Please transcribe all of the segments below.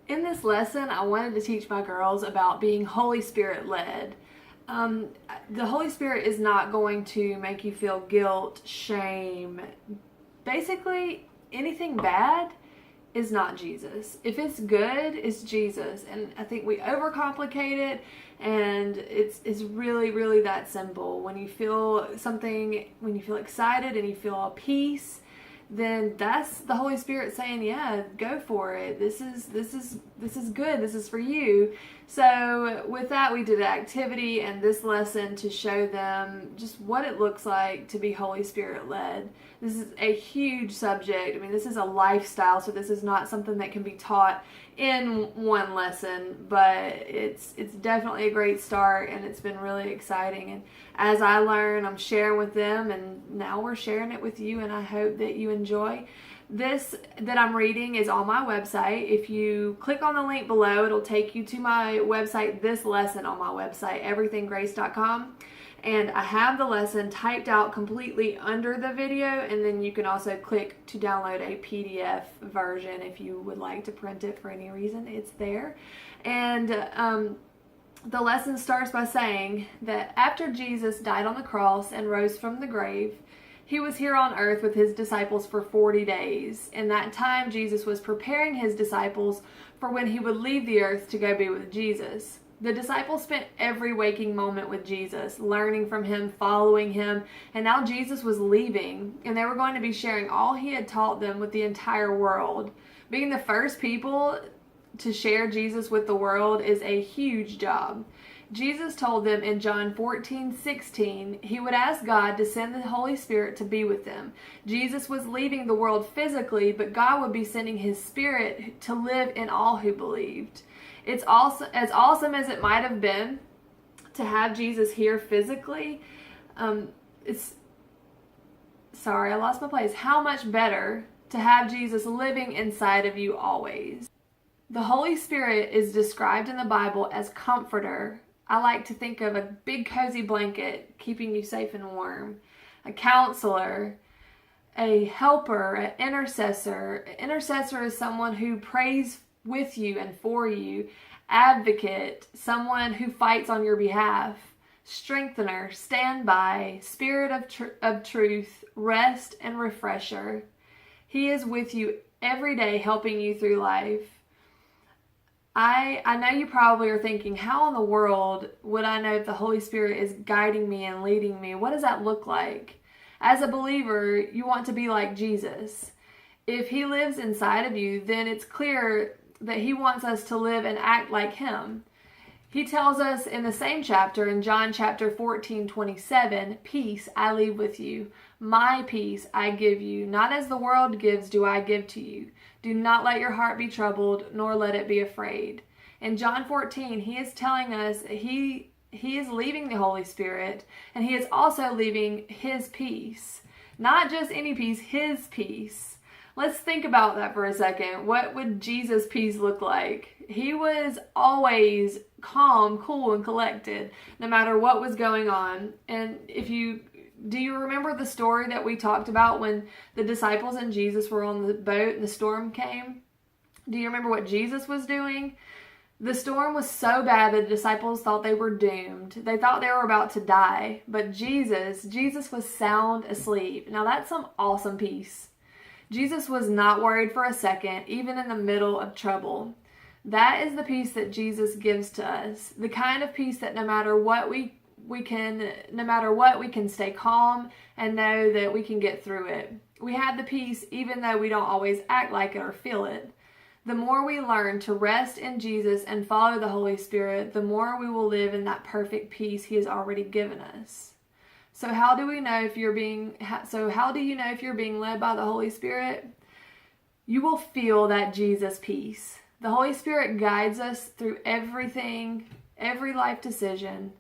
In this lesson, I wanted to teach my girls about being Holy Spirit led. Um, the Holy Spirit is not going to make you feel guilt, shame. Basically, anything bad is not Jesus. If it's good, it's Jesus. And I think we overcomplicate it, and it's really, really that simple. When you feel something, when you feel excited and you feel a peace, then that's the Holy Spirit saying, yeah, go for it. This is good. This is for you. So with that, we did an activity and this lesson to show them just what it looks like to be Holy Spirit led. This is a huge subject. I mean, this is a lifestyle, so this is not something that can be taught in one lesson, but it's definitely a great start, and it's been really exciting. And as I learn, I'm sharing with them, and now we're sharing it with you, and I hope that you enjoy. This that I'm reading is on my website. If you click on the link below, it'll take you to my website, this lesson on my website, everythinggrace.com. And I have the lesson typed out completely under the video, and then you can also click to download a PDF version if you would like to print it for any reason. It's there. And the lesson starts by saying that after Jesus died on the cross and rose from the grave, he was here on earth with his disciples for 40 days. In that time, Jesus was preparing his disciples for when he would leave the earth to go be with Jesus. The disciples spent every waking moment with Jesus, learning from him, following him, and now Jesus was leaving, and they were going to be sharing all he had taught them with the entire world. Being the first people to share Jesus with the world is a huge job. Jesus told them in John 14:16 he would ask God to send the Holy Spirit to be with them. Jesus was leaving the world physically, but God would be sending his Spirit to live in all who believed. It's also as awesome as it might have been to have Jesus here physically. I lost my place. How much better to have Jesus living inside of you always. The Holy Spirit is described in the Bible as comforter. I like to think of a big cozy blanket keeping you safe and warm. A counselor, a helper, an intercessor. An intercessor is someone who prays with you and for you. Advocate, someone who fights on your behalf. Strengthener, standby, spirit of truth, rest and refresher. He is with you every day, helping you through life. I know you probably are thinking, how in the world would I know if the Holy Spirit is guiding me and leading me? What does that look like? As a believer, you want to be like Jesus. If he lives inside of you, then it's clear that he wants us to live and act like him. He tells us in the same chapter, in John chapter 14:27, peace I leave with you. My peace I give you. Not as the world gives do I give to you. Do not let your heart be troubled, nor let it be afraid. In John 14, he is telling us he is leaving the Holy Spirit, and he is also leaving his peace. Not just any peace, his peace. Let's think about that for a second. What would Jesus' peace look like? He was always calm, cool, and collected, no matter what was going on. And do you remember the story that we talked about when the disciples and Jesus were on the boat and the storm came? Do you remember what Jesus was doing? The storm was so bad that the disciples thought they were doomed. They thought they were about to die. But Jesus was sound asleep. Now that's some awesome peace. Jesus was not worried for a second, even in the middle of trouble. That is the peace that Jesus gives to us. The kind of peace that no matter what we can stay calm and know that we can get through it. We have the peace even though we don't always act like it or feel it. The more we learn to rest in Jesus and follow the Holy Spirit, the more we will live in that perfect peace he has already given us. So how do you know if you're being led by the Holy Spirit? You will feel that Jesus peace. The Holy Spirit guides us through everything, every life decision.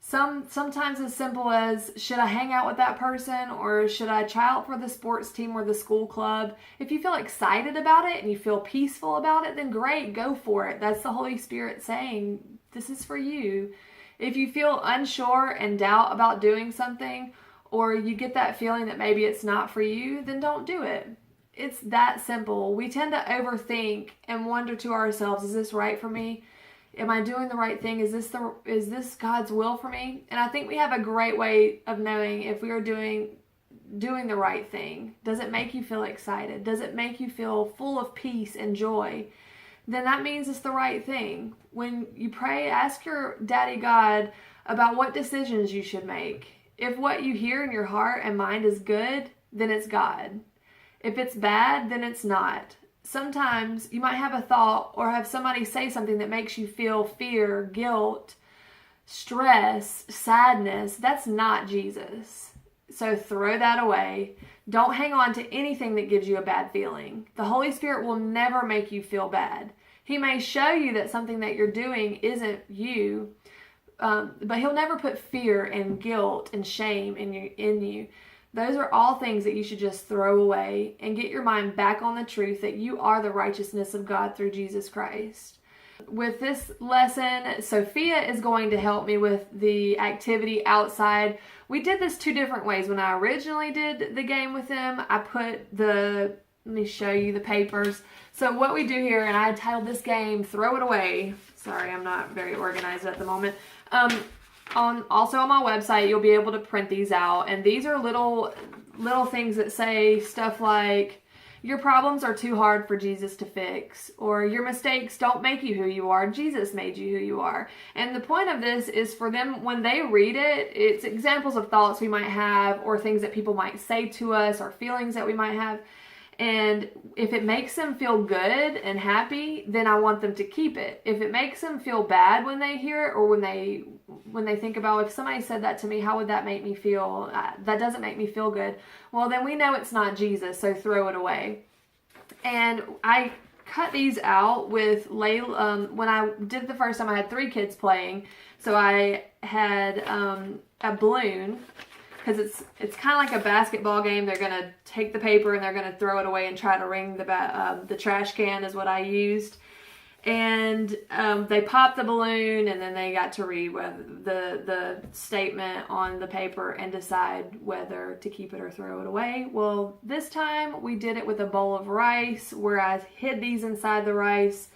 Sometimes as simple as, should I hang out with that person, or should I try out for the sports team or the school club? If you feel excited about it and you feel peaceful about it, then great, go for it. That's the Holy Spirit saying, this is for you. If you feel unsure and doubt about doing something, or you get that feeling that maybe it's not for you, then don't do it. It's that simple. We tend to overthink and wonder to ourselves, is this right for me? Am I doing the right thing? Is this God's will for me? And I think we have a great way of knowing if we are doing the right thing. Does it make you feel excited? Does it make you feel full of peace and joy? Then that means it's the right thing. When you pray, ask your daddy God about what decisions you should make. If what you hear in your heart and mind is good, then it's God. If it's bad, then it's not. Sometimes you might have a thought or have somebody say something that makes you feel fear, guilt, stress, sadness. That's not Jesus. So throw that away. Don't hang on to anything that gives you a bad feeling. The Holy Spirit will never make you feel bad. He may show you that something that you're doing isn't you, but He'll never put fear and guilt and shame in you. Those are all things that you should just throw away and get your mind back on the truth that you are the righteousness of God through Jesus Christ. With this lesson, Sophia is going to help me with the activity outside. We did this 2 different ways. When I originally did the game with them, I put let me show you the papers. So what we do here, and I titled this game, Throw It Away. Sorry, I'm not very organized at the moment. Also on my website, you'll be able to print these out, and these are little things that say stuff like, your problems are too hard for Jesus to fix, or your mistakes don't make you who you are, Jesus made you who you are. And the point of this is for them, when they read it, it's examples of thoughts we might have, or things that people might say to us, or feelings that we might have. And if it makes them feel good and happy, then I want them to keep it. If it makes them feel bad when they hear it, or when they think about, if somebody said that to me, how would that make me feel? That doesn't make me feel good. Well, then we know it's not Jesus, so throw it away. And I cut these out with Layla. When I did it the first time, I had 3 kids playing. So I had a balloon, because it's kind of like a basketball game. They're going to take the paper and they're going to throw it away and try to ring the trash can is what I used. And they popped the balloon, and then they got to read the statement on the paper and decide whether to keep it or throw it away. Well, this time we did it with a bowl of rice, where I hid these inside the rice,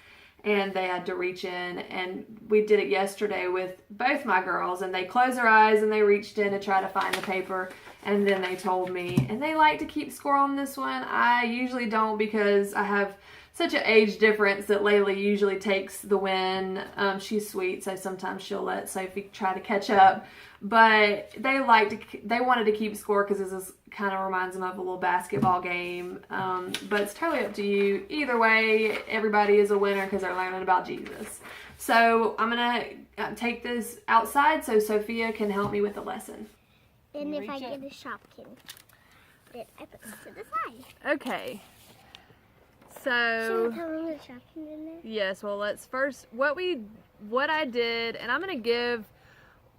and they had to reach in. And we did it yesterday with both my girls, and they closed their eyes and they reached in to try to find the paper, and then they told me. And they like to keep score on this one. I usually don't, because I have such an age difference that Layla usually takes the win. She's sweet, so sometimes she'll let Sophie try to catch up. But they wanted to keep score because this kind of reminds them of a little basketball game. But it's totally up to you. Either way, everybody is a winner because they're learning about Jesus. So I'm going to take this outside so Sophia can help me with the lesson. And if I get a Shopkin, then I put this to the side. Okay. Should So, I tell them the Shopkin in there? yes, well, let's first, what I did, and I'm going to give,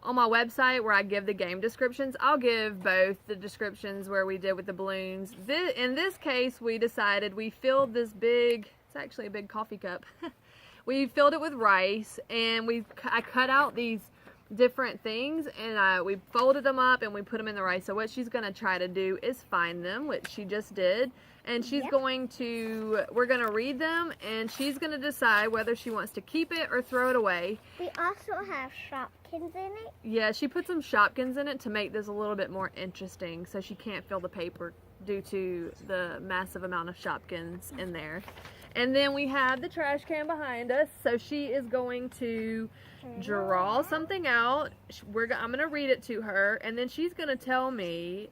on my website where I give the game descriptions, I'll give both the descriptions where we did with the balloons. In this case, we decided we filled this big, it's actually a big coffee cup. We filled it with rice, and I cut out these different things, and we folded them up and we put them in the rice. So what she's going to try to do is find them, which she just did. And she's we're going to read them, and she's going to decide whether she wants to keep it or throw it away. We also have Shopkins in it. Yeah, she put some Shopkins in it to make this a little bit more interesting, so she can't fill the paper due to the massive amount of Shopkins in there. And then we have the trash can behind us, so she is going to draw something out. I'm going to read it to her, and then she's going to tell me,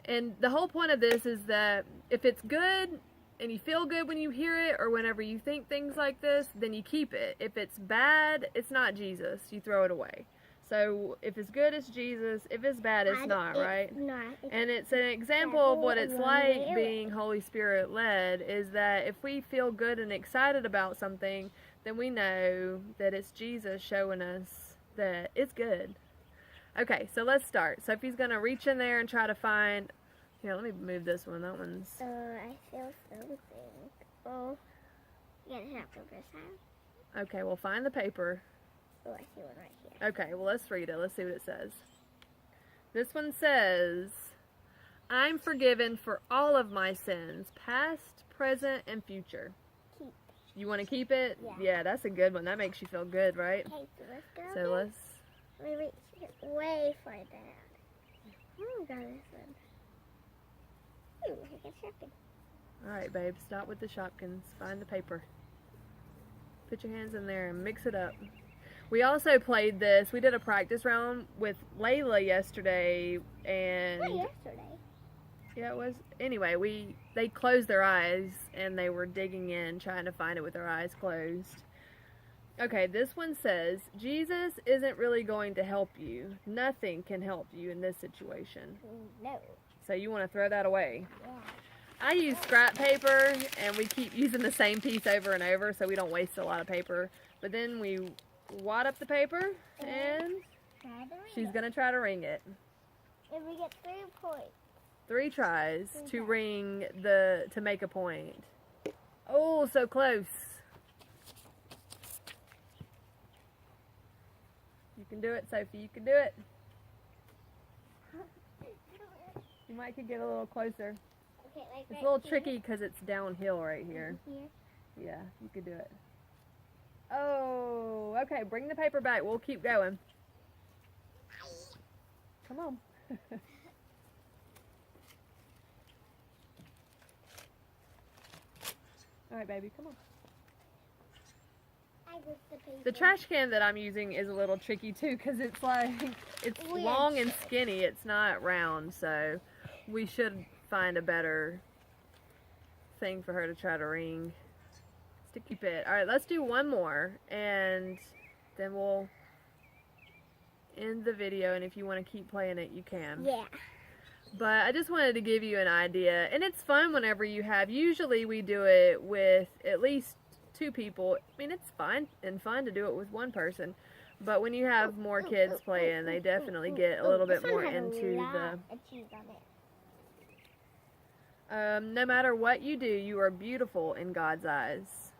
and the whole point of this is that if it's good and you feel good when you hear it, or whenever you think things like this, then you keep it. If it's bad, it's not Jesus. You throw it away. So if it's good, it's Jesus. If it's bad, it's not, right? And it's an example of what it's like being Holy Spirit led, is that if we feel good and excited about something, then we know that it's Jesus showing us that it's good. Okay, so let's start. Sophie's going to reach in there and try to find... Here, let me move this one. That one's... I feel something. Oh, you gotta have paper this time. Okay, well, find the paper. Oh, I see one right here. Okay, well, let's read it. Let's see what it says. This one says, I'm forgiven for all of my sins, past, present, and future. Keep. You want to keep it? Yeah. That's a good one. That makes you feel good, right? Okay, so let's go. So let's... Let me reach it way far down. Oh, got this one. Ooh, I got Shopkins. Alright, babe. Stop with the Shopkins. Find the paper. Put your hands in there and mix it up. We also played this. We did a practice round with Layla yesterday, and... Not yesterday. Yeah, it was. Anyway, they closed their eyes, and they were digging in, trying to find it with their eyes closed. Okay, this one says, Jesus isn't really going to help you. Nothing can help you in this situation. No. So you want to throw that away. Yeah. I use scrap paper, and we keep using the same piece over and over so we don't waste a lot of paper. But then we wad up the paper, and she's going to try to ring it. And we get 3 points. 3 tries to ring to make a point. Oh, so close. You can do it, Sophie. You can do it. You might could get a little closer. Okay, like It's a little tricky because it's downhill right here. Here. Yeah, you could do it. Oh, okay. Bring the paper back. We'll keep going. Come on. All right, baby. Come on. I ripped the paper. The trash can that I'm using is a little tricky too because it's like, it's Weird long and shape. skinny. It's not round, so we should find a better thing for her to try to ring. Sticky pit. All right, let's do one more, and then we'll end the video, and if you want to keep playing it, you can. Yeah. But I just wanted to give you an idea, and it's fun whenever you have, usually we do it with at least 2 people. I mean, it's fine and fun to do it with one person, but when you have more kids playing, they definitely get a little bit This one more had a into lot the... of cheese on it. No matter what you do, you are beautiful in God's eyes.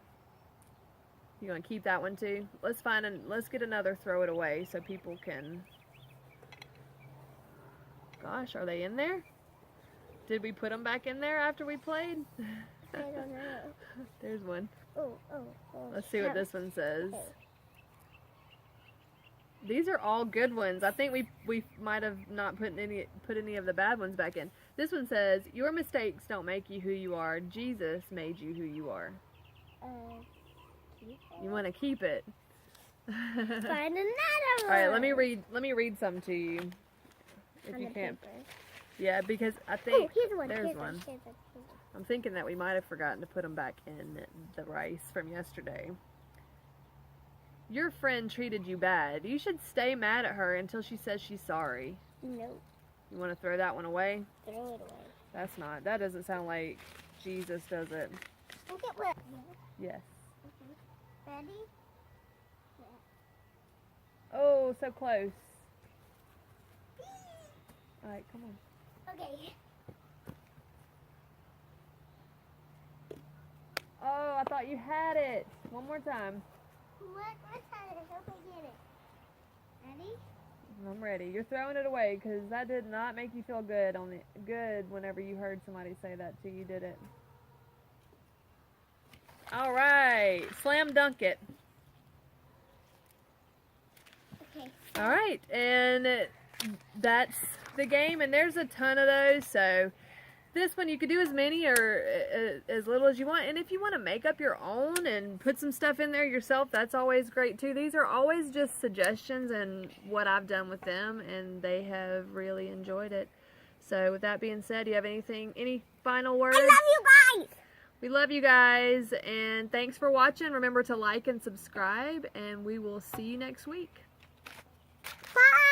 You gonna keep that one too? Let's get another throw it away so people can... Gosh, are they in there? Did we put them back in there after we played? I don't know. There's one. Oh. Let's see what this one says. Okay. These are all good ones. I think we might have not put any of the bad ones back in. This one says, "Your mistakes don't make you who you are. Jesus made you who you are." You want to keep it. Find another one. All right, let me read some to you. If On you the can't. paper. Yeah, because I Oh, think here's one. there's Here's one. Here's one. I'm thinking that we might have forgotten to put them back in the rice from yesterday. Your friend treated you bad. You should stay mad at her until she says she's sorry. Nope. You want to throw that one away? Throw it away. That doesn't sound like Jesus, does it? Look at what. Yes. Ready? Oh, so close. All right, come on. Okay. Oh, I thought you had it. One more time. What's that? I hope I get it. Ready? I'm ready. You're throwing it away because that did not make you feel good whenever you heard somebody say that to you, did it? All right, slam dunk it. Okay. All right, and that's the game, and there's a ton of those, so this one you could do as many or as little as you want, and if you want to make up your own and put some stuff in there yourself, that's always great too. These are always just suggestions and what I've done with them, and they have really enjoyed it. So with that being said, do you have any final words? I love you guys! We love you guys, and thanks for watching. Remember to like and subscribe, and we will see you next week. Bye!